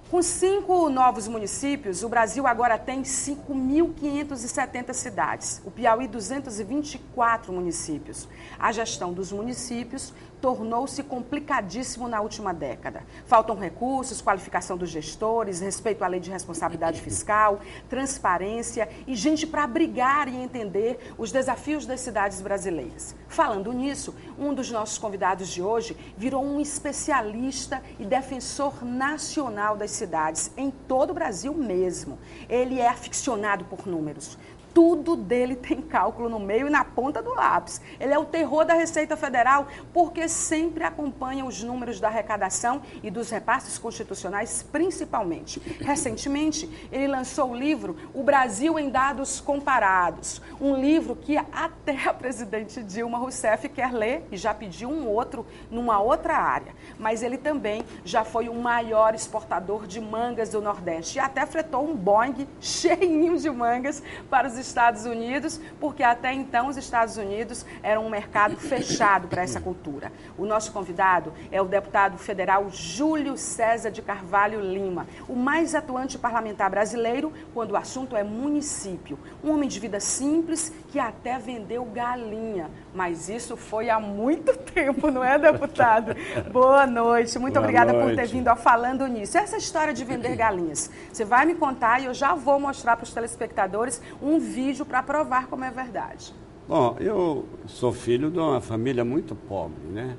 Com 5 novos municípios, o Brasil agora tem 5.570 cidades. O Piauí, 224 municípios. A gestão dos municípios tornou-se complicadíssimo na última década. Faltam recursos, qualificação dos gestores, respeito à lei de responsabilidade fiscal, transparência e gente para abrigar e entender os desafios das cidades brasileiras. Falando nisso, um dos nossos convidados de hoje virou um especialista e defensor nacional das cidades, em todo o Brasil mesmo. Ele é aficionado por números. Tudo dele tem cálculo no meio e na ponta do lápis. Ele é o terror da Receita Federal porque sempre acompanha os números da arrecadação e dos repasses constitucionais, principalmente. Recentemente, ele lançou o livro O Brasil em Dados Comparados, um livro que até a presidente Dilma Rousseff quer ler e já pediu um outro numa outra área. Mas ele também já foi o maior exportador de mangas do Nordeste e até fretou um Boeing cheinho de mangas para os Estados Unidos, porque até então os Estados Unidos eram um mercado fechado para essa cultura. O nosso convidado é o deputado federal Júlio César de Carvalho Lima, o mais atuante parlamentar brasileiro quando o assunto é município. Um homem de vida simples que até vendeu galinha, mas isso foi há muito tempo, não é, deputado? Boa noite, muito obrigada por ter vindo a Falando Nisso. Essa história de vender galinhas, você vai me contar e eu já vou mostrar para os telespectadores um vídeo para provar como é verdade. Bom, eu sou filho de uma família muito pobre, né?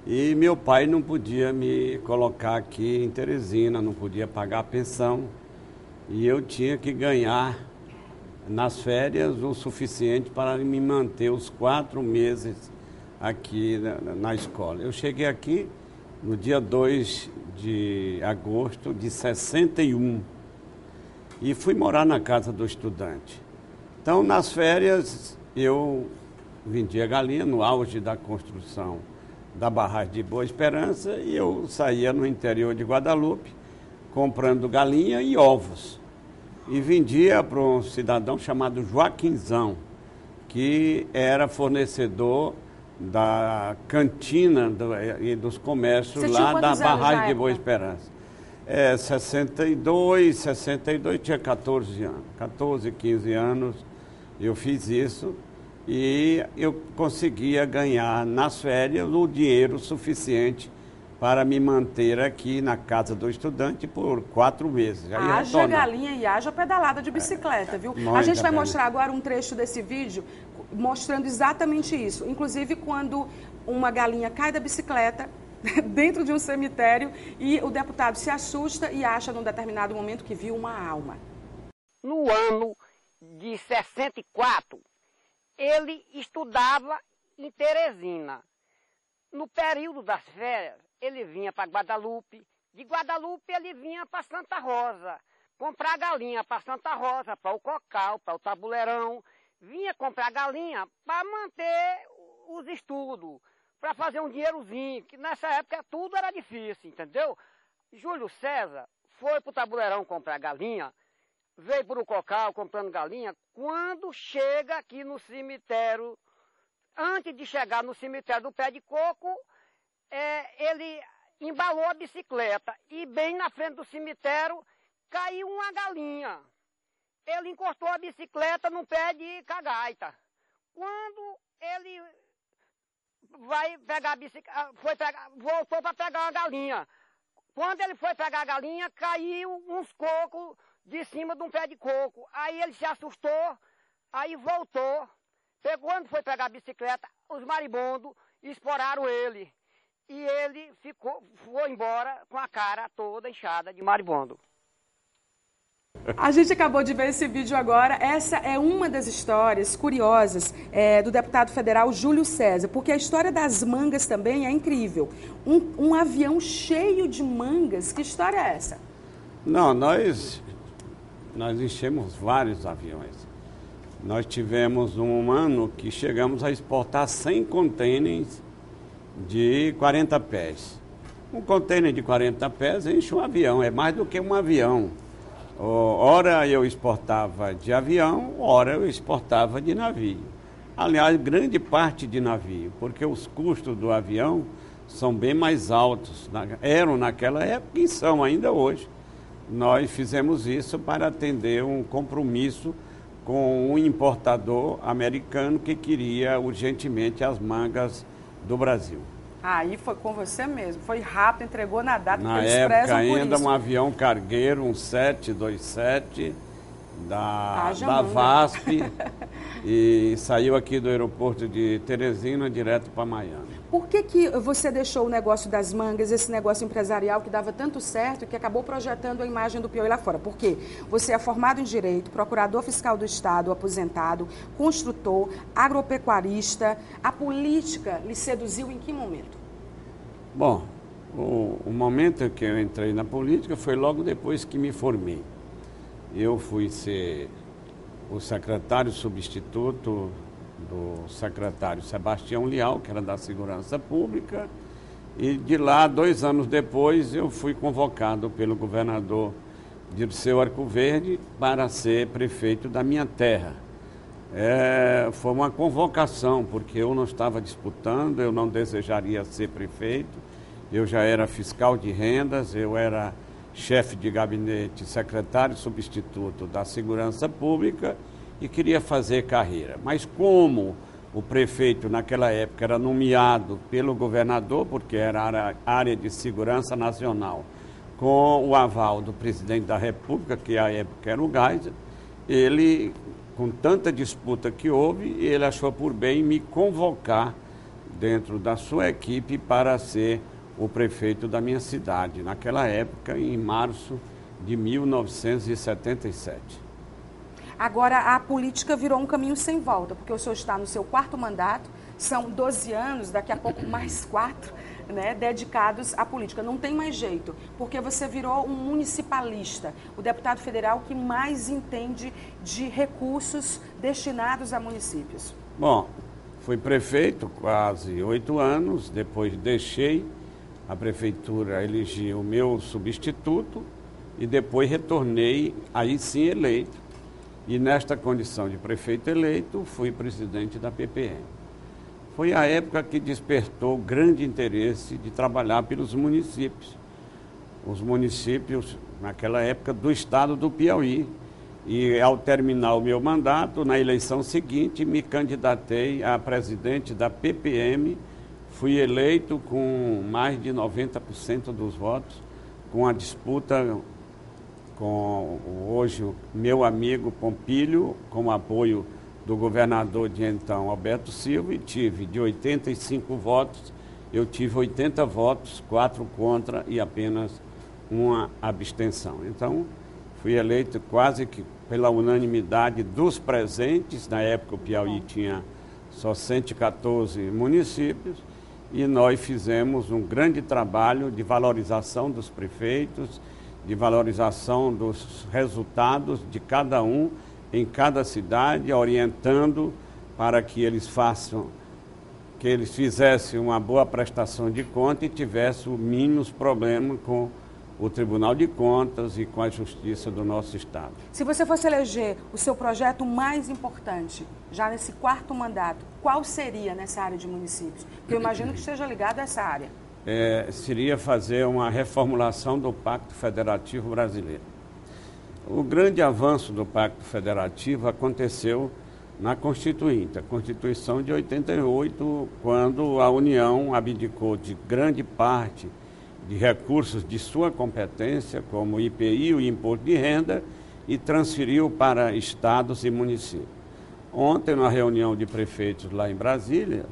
E meu pai não podia me colocar aqui em Teresina, não podia pagar a pensão. E eu tinha que ganhar nas férias o suficiente para me manter os 4 meses aqui na escola. Eu cheguei aqui no dia 2 de agosto de 61 e fui morar na casa do estudante. Então, nas férias, eu vendia galinha no auge da construção da barragem de Boa Esperança e eu saía no interior de Guadalupe comprando galinha e ovos. E vendia para um cidadão chamado Joaquinzão, que era fornecedor da cantina e dos comércios lá da barragem de Boa Esperança. 62, tinha 14 anos, 14, 15 anos. Eu fiz isso e eu conseguia ganhar nas férias o dinheiro suficiente para me manter aqui na casa do estudante por 4 meses. Haja galinha e haja pedalada de bicicleta, viu? A gente vai mostrar agora um trecho desse vídeo mostrando exatamente isso. Inclusive quando uma galinha cai da bicicleta dentro de um cemitério e o deputado se assusta e acha num determinado momento que viu uma alma. No ano de 64, ele estudava em Teresina. No período das férias, ele vinha para Guadalupe. De Guadalupe, ele vinha para Santa Rosa, comprar galinha para Santa Rosa, para o Cocal, para o Tabuleirão. Vinha comprar galinha para manter os estudos, para fazer um dinheirozinho, que nessa época tudo era difícil, entendeu? Júlio César foi para o Tabuleirão comprar galinha, veio para o Cocal comprando galinha. Quando chega aqui no cemitério, antes de chegar no cemitério do Pé de Coco, ele embalou a bicicleta e bem na frente do cemitério caiu uma galinha. Ele encostou a bicicleta no pé de cagaita. Quando ele vai pegar a bicicleta, voltou para pegar uma galinha. Quando ele foi pegar a galinha, caiu uns cocos de cima de um pé de coco. Aí ele se assustou, aí voltou. Quando foi pegar a bicicleta, os maribondos esporaram ele. E ele foi embora com a cara toda inchada de maribondo. A gente acabou de ver esse vídeo agora. Essa é uma das histórias curiosas do deputado federal Júlio César, porque a história das mangas também é incrível. Um avião cheio de mangas, que história é essa? Não, nós enchemos vários aviões. Nós tivemos um ano que chegamos a exportar 100 contêineres de 40 pés. Um contêiner de 40 pés enche um avião, é mais do que um avião. Ora eu exportava de avião, ora eu exportava de navio. Aliás, grande parte de navio, porque os custos do avião são bem mais altos. Eram naquela época e são ainda hoje. nós fizemos isso para atender um compromisso com um importador americano que queria urgentemente as mangas do Brasil. Aí foi com você mesmo, foi rápido, entregou na data, Na eles época prezam por ainda isso. um avião cargueiro, um 727 da manga. VASP e saiu aqui do aeroporto de Teresina direto para Miami. Por que você deixou o negócio das mangas, esse negócio empresarial que dava tanto certo e que acabou projetando a imagem do Piauí lá fora? Porque você é formado em Direito, procurador fiscal do Estado, aposentado, construtor, agropecuarista. A política lhe seduziu em que momento? Bom, o momento que eu entrei na política foi logo depois que me formei. Eu fui ser o secretário substituto do secretário Sebastião Leal, que era da Segurança Pública, e de lá, 2 anos depois, eu fui convocado pelo governador Dirceu Arcoverde para ser prefeito da minha terra. Foi uma convocação, porque eu não estava disputando, eu não desejaria ser prefeito, eu já era fiscal de rendas, eu era chefe de gabinete, secretário substituto da Segurança Pública e queria fazer carreira. Mas como o prefeito naquela época era nomeado pelo governador, porque era área de segurança nacional, com o aval do presidente da República, que à época era o Geisel, ele, com tanta disputa que houve, ele achou por bem me convocar dentro da sua equipe para ser o prefeito da minha cidade, naquela época, em março de 1977. Agora, a política virou um caminho sem volta, porque o senhor está no seu 4º mandato, são 12 anos, daqui a pouco mais 4, né, dedicados à política. Não tem mais jeito, porque você virou um municipalista, o deputado federal que mais entende de recursos destinados a municípios. Bom, fui prefeito quase 8 anos, depois deixei. A prefeitura elegiu o meu substituto e depois retornei, aí sim eleito. E nesta condição de prefeito eleito, fui presidente da PPM. Foi a época que despertou grande interesse de trabalhar pelos municípios. Os municípios, naquela época, do estado do Piauí. E ao terminar o meu mandato, na eleição seguinte, me candidatei a presidente da PPM. Fui eleito com mais de 90% dos votos, com a disputa com hoje o meu amigo Pompílio, com o apoio do governador de então, Alberto Silva, e tive de 85 votos, eu tive 80 votos, 4 contra e apenas uma abstenção. Então, fui eleito quase que pela unanimidade dos presentes. Na época o Piauí tinha só 114 municípios, e nós fizemos um grande trabalho de valorização dos prefeitos, de valorização dos resultados de cada um em cada cidade, orientando para que eles fizessem uma boa prestação de conta e tivessem o mínimo problema com o Tribunal de Contas e com a Justiça do nosso Estado. Se você fosse eleger o seu projeto mais importante, já nesse 4º mandato, qual seria nessa área de municípios? Porque eu imagino que esteja ligado a essa área. Seria fazer uma reformulação do Pacto Federativo Brasileiro. O grande avanço do Pacto Federativo aconteceu na Constituinte, a Constituição de 88, quando a União abdicou de grande parte de recursos de sua competência, como o IPI, o Imposto de Renda, e transferiu para estados e municípios. Ontem, na reunião de prefeitos lá em Brasília,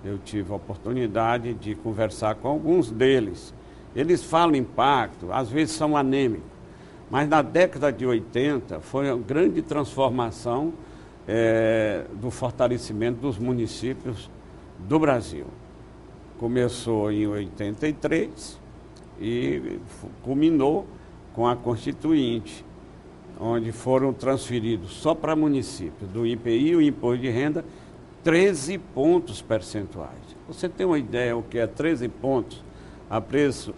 eu tive a oportunidade de conversar com alguns deles. Eles falam em pacto, às vezes são anêmicos, mas na década de 80 foi uma grande transformação do fortalecimento dos municípios do Brasil. Começou em 83 e culminou com a Constituinte, onde foram transferidos só para municípios do IPI, o Imposto de Renda, 13 pontos percentuais. Você tem uma ideia o que é 13 pontos? A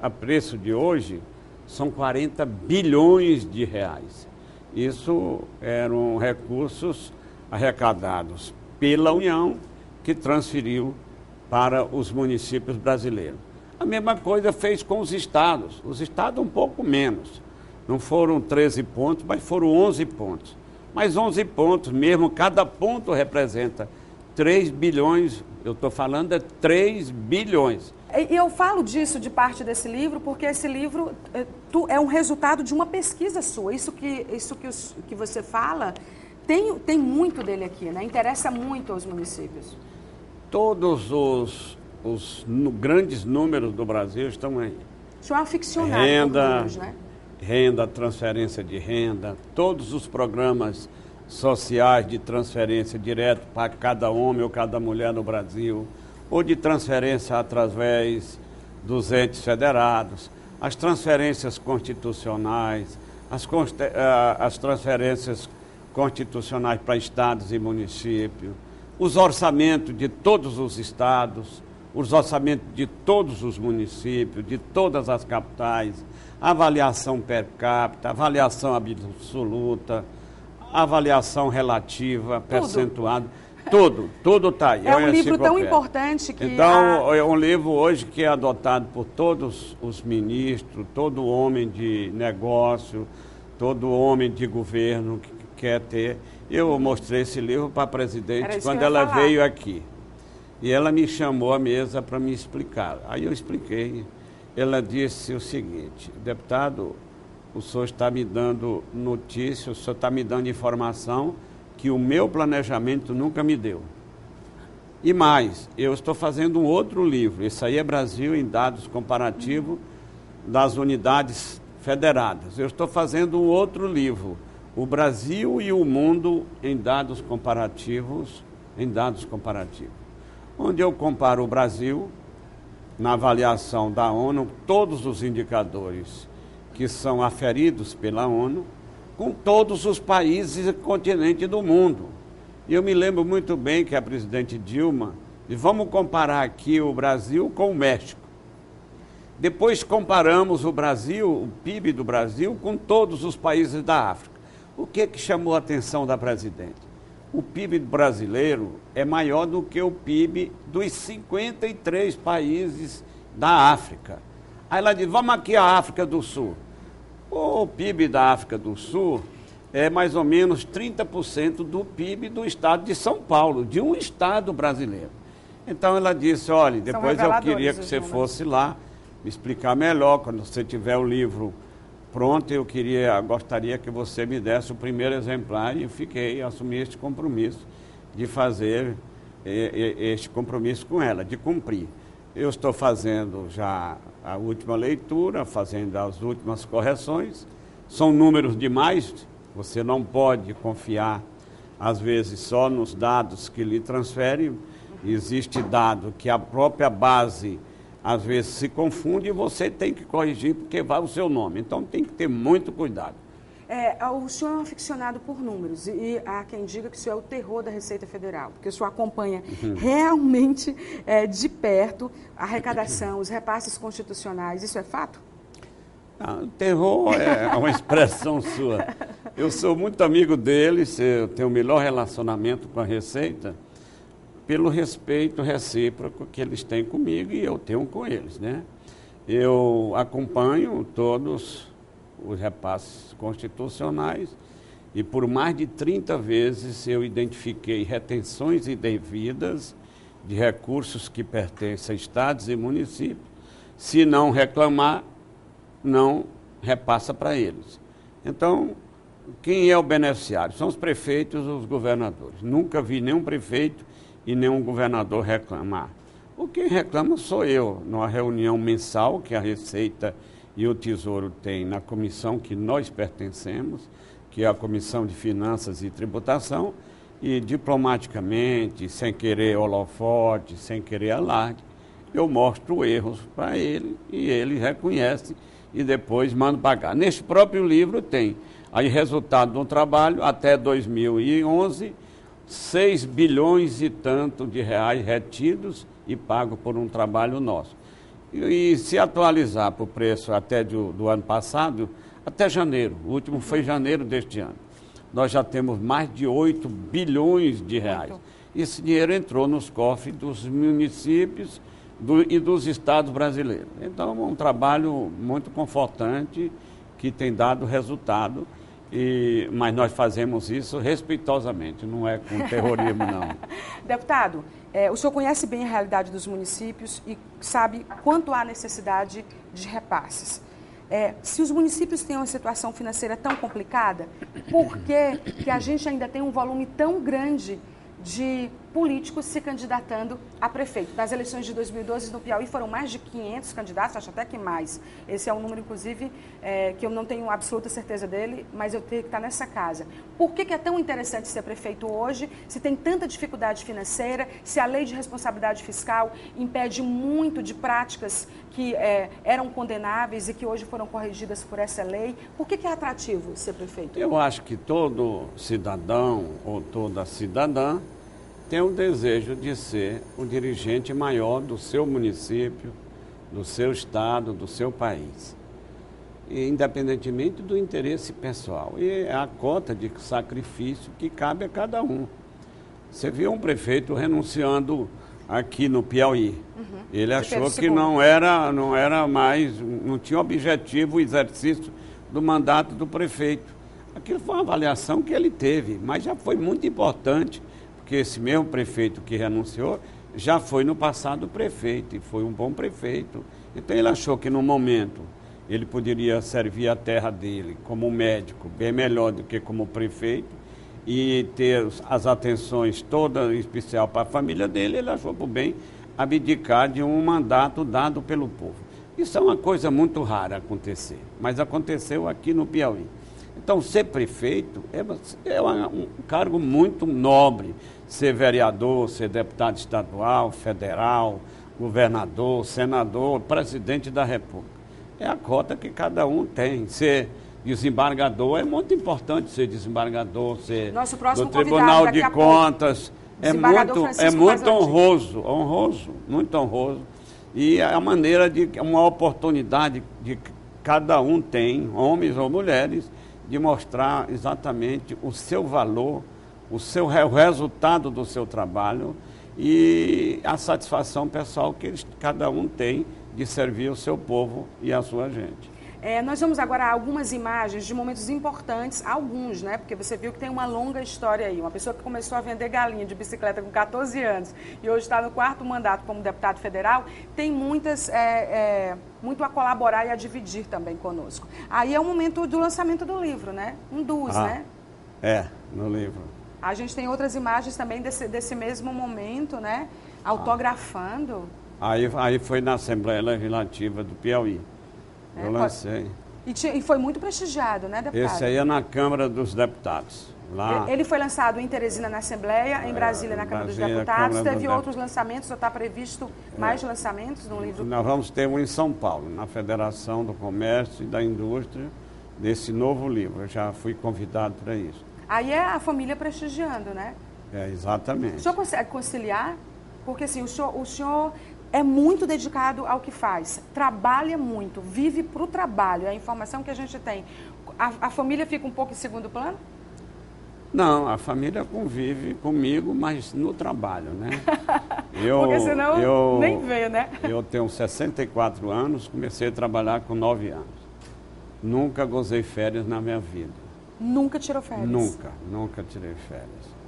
preço de hoje, são 40 bilhões de reais. Isso eram recursos arrecadados pela União, que transferiu para os municípios brasileiros. A mesma coisa fez com os estados um pouco menos, Não foram 13 pontos, mas foram 11 pontos. Mas 11 pontos mesmo, cada ponto representa 3 bilhões, eu estou falando é 3 bilhões. E eu falo disso, de parte desse livro, porque esse livro é um resultado de uma pesquisa sua. Isso que você fala, tem muito dele aqui, né? Interessa muito aos municípios. Todos os grandes números do Brasil estão aí. O senhor é um aficionado por números, né? Renda, transferência de renda, todos os programas sociais de transferência direto para cada homem ou cada mulher no Brasil, ou de transferência através dos entes federados, as transferências constitucionais, as transferências constitucionais para estados e municípios, os orçamentos de todos os estados, os orçamentos de todos os municípios, de todas as capitais, avaliação per capita, avaliação absoluta, avaliação relativa, percentuada, tudo está aí. É um livro tão importante que... Então, é um livro hoje que é adotado por todos os ministros, todo homem de negócio, todo homem de governo que quer ter. Eu mostrei esse livro para a presidente quando ela veio aqui. E ela me chamou à mesa para me explicar. Aí eu expliquei. Ela disse o seguinte: deputado, o senhor está me dando notícia, o senhor está me dando informação que o meu planejamento nunca me deu. E mais, eu estou fazendo um outro livro, esse aí é Brasil em Dados Comparativos das Unidades Federadas. Eu estou fazendo um outro livro, o Brasil e o Mundo em Dados Comparativos, onde eu comparo o Brasil, na avaliação da ONU, todos os indicadores que são aferidos pela ONU, com todos os países e continentes do mundo. E eu me lembro muito bem que a presidente Dilma disse: vamos comparar aqui o Brasil com o México. Depois comparamos o Brasil, o PIB do Brasil, com todos os países da África. O que chamou a atenção da presidente? O PIB brasileiro é maior do que o PIB dos 53 países da África. Aí ela diz: vamos aqui à África do Sul. O PIB da África do Sul é mais ou menos 30% do PIB do estado de São Paulo, de um estado brasileiro. Então ela disse: olha, depois eu queria que você fosse lá me explicar melhor, quando você tiver o livro pronto, gostaria que você me desse o primeiro exemplar, e assumi este compromisso de fazer este compromisso com ela, de cumprir. Eu estou fazendo já a última leitura, fazendo as últimas correções. São números demais, você não pode confiar, às vezes, só nos dados que lhe transferem. Existe dado que a própria base, às vezes, se confunde e você tem que corrigir porque vai o seu nome. Então, tem que ter muito cuidado. O senhor é um aficionado por números e há quem diga que o senhor é o terror da Receita Federal, porque o senhor acompanha realmente de perto a arrecadação, os repasses constitucionais. Isso é fato? Terror é uma expressão sua. Eu sou muito amigo deles, eu tenho o melhor relacionamento com a Receita, pelo respeito recíproco que eles têm comigo e eu tenho com eles, né? Eu acompanho todos os repasses constitucionais e por mais de 30 vezes eu identifiquei retenções indevidas de recursos que pertencem a estados e municípios. Se não reclamar, não repassa para eles. Então, quem é o beneficiário? São os prefeitos ou os governadores. Nunca vi nenhum prefeito e nenhum governador reclamar. O que reclama sou eu, numa reunião mensal que a Receita e o Tesouro têm na comissão que nós pertencemos, que é a Comissão de Finanças e Tributação, e diplomaticamente, sem querer holofote, sem querer alarde, eu mostro erros para ele e ele reconhece e depois manda pagar. Neste próprio livro tem aí resultado do trabalho até 2011, 6 bilhões e tanto de reais retidos e pago por um trabalho nosso. E se atualizar para o preço até do ano passado, até janeiro, o último foi janeiro deste ano, nós já temos mais de 8 bilhões de reais. Esse dinheiro entrou nos cofres dos municípios e dos estados brasileiros. Então, é um trabalho muito confortante que tem dado resultado, mas nós fazemos isso respeitosamente, não é com terrorismo, não. Deputado, o senhor conhece bem a realidade dos municípios e sabe quanto há necessidade de repasses. Se os municípios têm uma situação financeira tão complicada, por que a gente ainda tem um volume tão grande de políticos se candidatando a prefeito? Nas eleições de 2012 no Piauí foram mais de 500 candidatos, acho até que mais. Esse é um número, inclusive, que eu não tenho absoluta certeza dele, mas eu tenho que estar nessa casa. Por que é tão interessante ser prefeito hoje, se tem tanta dificuldade financeira, se a lei de responsabilidade fiscal impede muito de práticas que eram condenáveis e que hoje foram corrigidas por essa lei? Por que é atrativo ser prefeito? Eu acho que todo cidadão ou toda cidadã tem o desejo de ser o dirigente maior do seu município, do seu estado, do seu país, e independentemente do interesse pessoal. E é a cota de sacrifício que cabe a cada um. Você viu um prefeito renunciando aqui no Piauí. Ele achou que não era mais, não tinha objetivo o exercício do mandato do prefeito. Aquilo foi uma avaliação que ele teve, mas já foi muito importante, porque esse mesmo prefeito que renunciou já foi no passado prefeito e foi um bom prefeito. Então ele achou que no momento ele poderia servir a terra dele como médico bem melhor do que como prefeito e ter as atenções todas em especial para a família dele. Ele achou por bem abdicar de um mandato dado pelo povo. Isso é uma coisa muito rara acontecer, mas aconteceu aqui no Piauí. Então, ser prefeito é um cargo muito nobre. Ser vereador, ser deputado estadual, federal, governador, senador, presidente da República. É a cota que cada um tem. Ser desembargador é muito importante, ser desembargador, ser do Tribunal de Contas. É muito honroso, muito honroso. E a maneira uma oportunidade de cada um tem, homens ou mulheres, de mostrar exatamente o seu valor, o resultado do seu trabalho e a satisfação pessoal que cada um tem de servir o seu povo e a sua gente. Nós vamos agora a algumas imagens de momentos importantes, alguns, né? Porque você viu que tem uma longa história aí. Uma pessoa que começou a vender galinha de bicicleta com 14 anos e hoje está no 4º mandato como deputado federal, tem muito a colaborar e a dividir também conosco. Aí é o momento do lançamento do livro, né? Né? No livro. A gente tem outras imagens também desse mesmo momento, né? Autografando. Aí foi na Assembleia Legislativa do Piauí. Eu lancei. E foi muito prestigiado, né, deputado? Esse aí é na Câmara dos Deputados. Lá... Ele foi lançado em Teresina, na Assembleia, em Brasília, na Câmara dos Deputados. Teve outros lançamentos, ou está previsto mais lançamentos no livro? Nós vamos ter um em São Paulo, na Federação do Comércio e da Indústria, desse novo livro. Eu já fui convidado para isso. Aí é a família prestigiando, né? Exatamente. O senhor consegue conciliar? Porque assim, o senhor é muito dedicado ao que faz, trabalha muito, vive para o trabalho, é a informação que a gente tem. A família fica um pouco em segundo plano? Não, a família convive comigo, mas no trabalho, né? Porque senão nem vê, né? Eu tenho 64 anos, comecei a trabalhar com 9 anos. Nunca gozei férias na minha vida. Nunca tirou férias? Nunca tirei férias.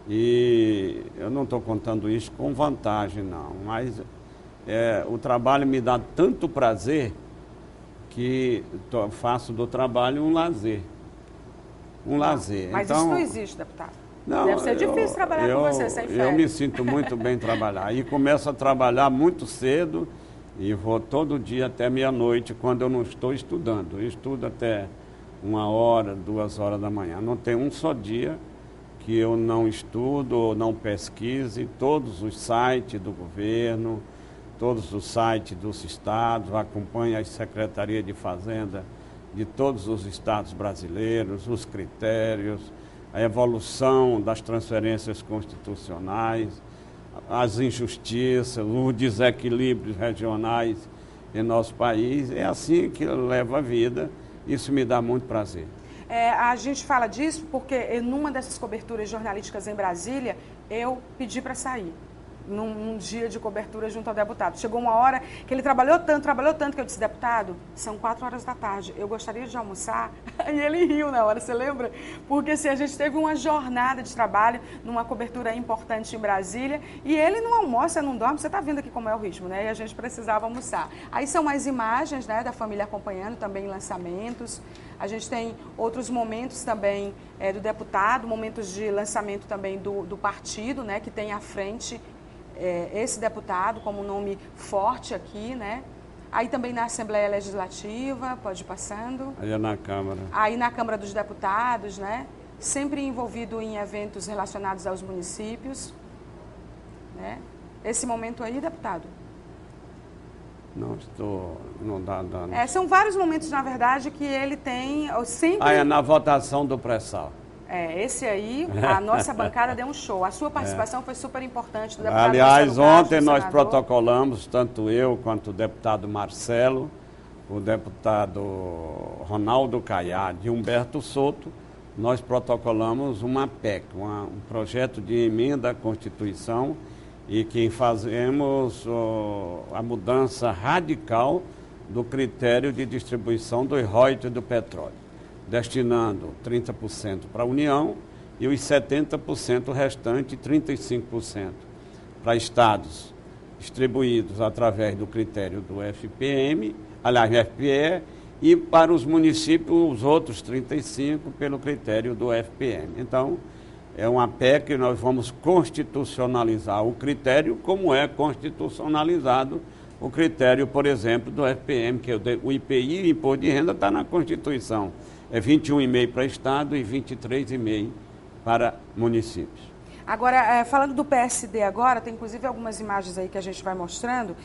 E eu não estou contando isso com vantagem, não, mas o trabalho me dá tanto prazer que faço do trabalho um lazer. Lazer. Mas então, isso não existe, deputado. Não, deve ser difícil trabalhar com você sem férias. Eu me sinto muito bem trabalhar. E começo a trabalhar muito cedo e vou todo dia até meia-noite quando eu não estou estudando. Eu estudo até 1h, 2h da manhã. Não tem um só dia que eu não estudo ou não pesquise. Todos os sites do governo, todos os sites dos estados, acompanho as secretarias de Fazenda de todos os estados brasileiros, os critérios, a evolução das transferências constitucionais, as injustiças, os desequilíbrios regionais em nosso país. É assim que eu levo a vida. Isso me dá muito prazer. A gente fala disso porque numa dessas coberturas jornalísticas em Brasília, eu pedi para sair. num dia de cobertura junto ao deputado. Chegou uma hora que ele trabalhou tanto, que eu disse, deputado, são 4 horas da tarde, eu gostaria de almoçar. E ele riu na hora, você lembra? Porque assim, a gente teve uma jornada de trabalho numa cobertura importante em Brasília e ele não almoça, não dorme, você está vendo aqui como é o ritmo, né? E a gente precisava almoçar. Aí são mais imagens, né, da família acompanhando, também lançamentos. A gente tem outros momentos também do deputado, momentos de lançamento também do partido, né, que tem à frente esse deputado como nome forte aqui, né? Aí também na Assembleia Legislativa, pode ir passando. Aí é na Câmara. Aí na Câmara dos Deputados, né? Sempre envolvido em eventos relacionados aos municípios, né? Esse momento aí, deputado? Não estou... Não dá. São vários momentos, na verdade, que ele tem sempre... É na votação do pré-sal. Esse aí, a nossa bancada deu um show. A sua participação foi super importante. Do deputado Aliás, Marcelo ontem Castro, nós senador. protocolamos, tanto eu quanto o deputado Marcelo, o deputado Ronaldo Caiá, de Humberto Souto, nós protocolamos uma PEC, um projeto de emenda à Constituição, e que fazemos a mudança radical do critério de distribuição dos royalties do petróleo, destinando 30% para a União e os 70% restante, 35%, para estados distribuídos através do critério do FPM, aliás, FPE, e para os municípios, os outros 35% pelo critério do FPM. Então, é uma PEC que nós vamos constitucionalizar o critério, como é constitucionalizado o critério, por exemplo, do FPM, que é o IPI, o Imposto de Renda, está na Constituição. É 21,5% para Estado e 23,5% para municípios. Agora, falando do PSD agora, tem inclusive algumas imagens aí que a gente vai mostrando.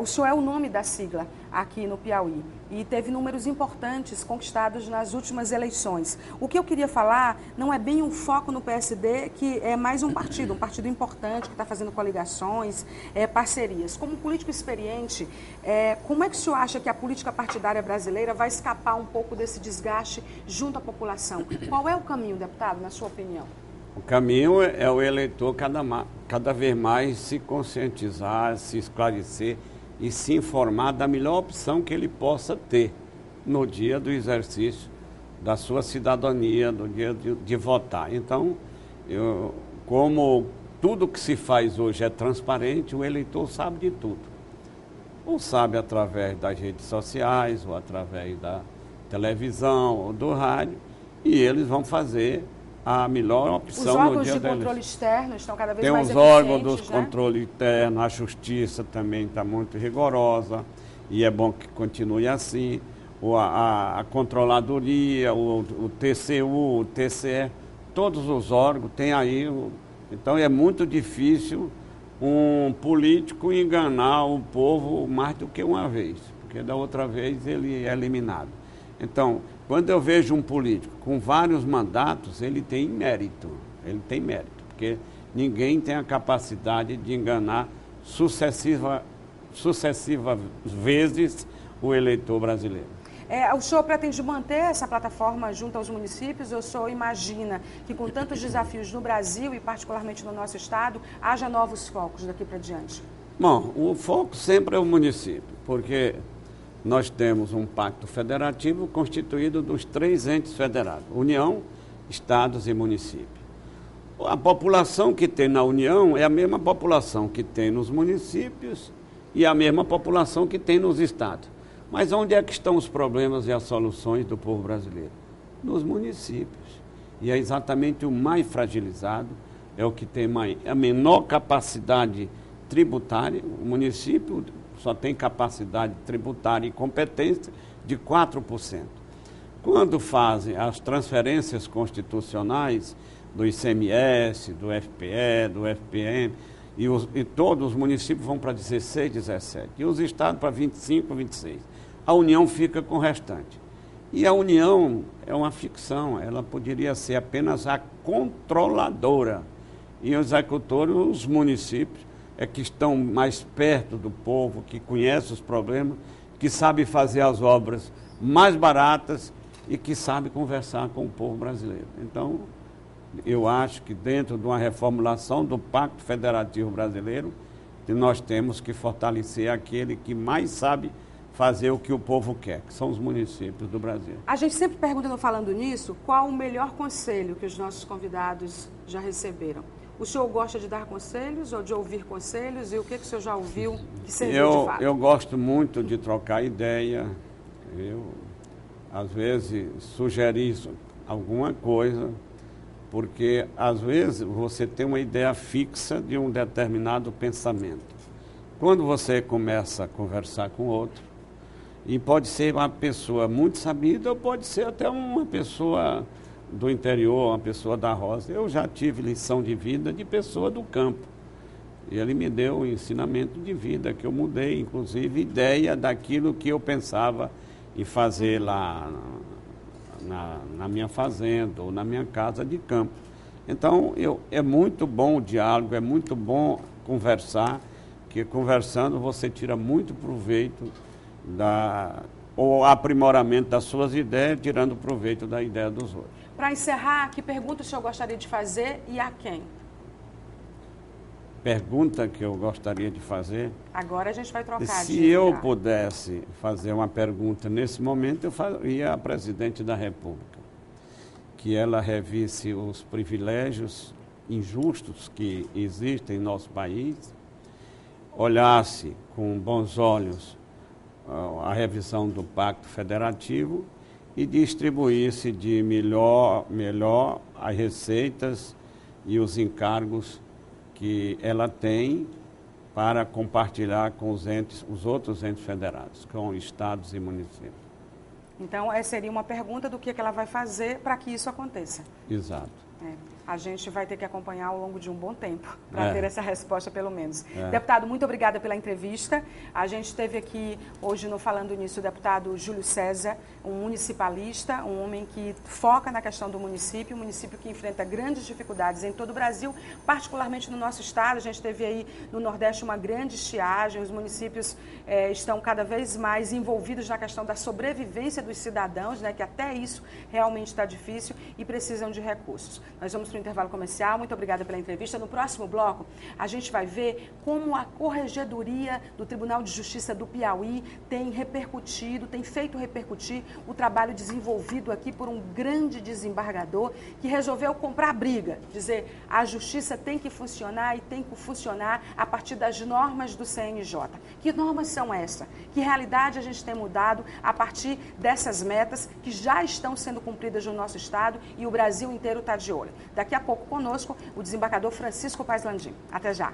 O senhor é o nome da sigla aqui no Piauí e teve números importantes conquistados nas últimas eleições. O que eu queria falar não é bem um foco no PSD, que é mais um partido importante, que está fazendo coligações, parcerias. Como político experiente, como é que o senhor acha que a política partidária brasileira vai escapar um pouco desse desgaste junto à população? Qual é o caminho, deputado, na sua opinião? O caminho é o eleitor cada vez mais se conscientizar, se esclarecer e se informar da melhor opção que ele possa ter no dia do exercício da sua cidadania, no dia de votar. Então, como tudo que se faz hoje é transparente, o eleitor sabe de tudo. Ou sabe através das redes sociais, ou através da televisão, ou do rádio, e eles vão fazer a melhor opção no dia da eleição. Os órgãos de controle externo estão cada vez mais eficientes. Tem os órgãos dos né? controle interno, a justiça também está muito rigorosa, e é bom que continue assim. A controladoria, o TCU, o TCE, todos os órgãos têm aí. Então é muito difícil um político enganar o povo mais do que uma vez, porque da outra vez ele é eliminado. Então, quando eu vejo um político com vários mandatos, ele tem mérito, porque ninguém tem a capacidade de enganar sucessivas vezes o eleitor brasileiro. O senhor pretende manter essa plataforma junto aos municípios? Ou o senhor imagina que com tantos desafios no Brasil e particularmente no nosso estado, haja novos focos daqui para diante? Bom, o foco sempre é o município, porque nós temos um pacto federativo constituído dos 3 entes federados: União, Estados e municípios. A população que tem na União é a mesma população que tem nos municípios e a mesma população que tem nos estados. Mas onde é que estão os problemas e as soluções do povo brasileiro? Nos municípios. E é exatamente o mais fragilizado, é o que tem a menor capacidade tributária. O município só tem capacidade tributária e competência de 4%. Quando fazem as transferências constitucionais do ICMS, do FPE, do FPM, e todos os municípios vão para 16, 17, e os estados para 25, 26. A União fica com o restante. E a União é uma ficção, ela poderia ser apenas a controladora. E os executores, os municípios, que estão mais perto do povo, que conhecem os problemas, que sabem fazer as obras mais baratas e que sabem conversar com o povo brasileiro. Então, Eu acho que dentro de uma reformulação do Pacto Federativo Brasileiro, nós temos que fortalecer aquele que mais sabe fazer o que o povo quer, que são os municípios do Brasil. A gente sempre pergunta, falando nisso, qual o melhor conselho que os nossos convidados já receberam? O senhor gosta de dar conselhos ou de ouvir conselhos? E o que o senhor já ouviu que serviu de fato? Eu gosto muito de trocar ideia. Eu, às vezes, sugeri alguma coisa, porque, às vezes, você tem uma ideia fixa de um determinado pensamento. Quando você começa a conversar com outro, e pode ser uma pessoa muito sabida ou pode ser até uma pessoa do interior, uma pessoa da roça. Eu já tive lição de vida de pessoa do campo. E ele me deu um ensinamento de vida, que eu mudei, inclusive, ideia daquilo que eu pensava em fazer lá na minha fazenda ou na minha casa de campo. Então, é muito bom o diálogo, é muito bom conversar, que conversando você tira muito proveito ou aprimoramento das suas ideias, tirando proveito da ideia dos outros. Para encerrar, que pergunta o senhor gostaria de fazer e a quem? Pergunta que eu gostaria de fazer. Agora a gente vai trocar. Se eu pudesse fazer uma pergunta nesse momento, eu faria à presidente da República, que ela revisse os privilégios injustos que existem em nosso país, olhasse com bons olhos a revisão do Pacto Federativo e distribuísse de melhor as receitas e os encargos que ela tem para compartilhar com os outros entes federados, com estados e municípios. Então, essa seria uma pergunta do que ela vai fazer para que isso aconteça. Exato. A gente vai ter que acompanhar ao longo de um bom tempo para ter essa resposta, pelo menos. É. Deputado, muito obrigada pela entrevista. A gente teve aqui hoje no Falando Nisso o deputado Júlio César, um municipalista, um homem que foca na questão do município, um município que enfrenta grandes dificuldades em todo o Brasil, particularmente no nosso estado. A gente teve aí no Nordeste uma grande estiagem, os municípios estão cada vez mais envolvidos na questão da sobrevivência dos cidadãos, né, que até isso realmente está difícil e precisam de recursos. Nós vamos para o intervalo comercial. Muito obrigada pela entrevista. No próximo bloco, a gente vai ver como a Corregedoria do Tribunal de Justiça do Piauí tem feito repercutir o trabalho desenvolvido aqui por um grande desembargador que resolveu comprar briga, dizer a justiça tem que funcionar e tem que funcionar a partir das normas do CNJ. Que normas são essas? Que realidade a gente tem mudado a partir dessas metas que já estão sendo cumpridas no nosso estado e o Brasil inteiro está de olho. Daqui a pouco conosco o desembargador Francisco Paes Landim. Até já.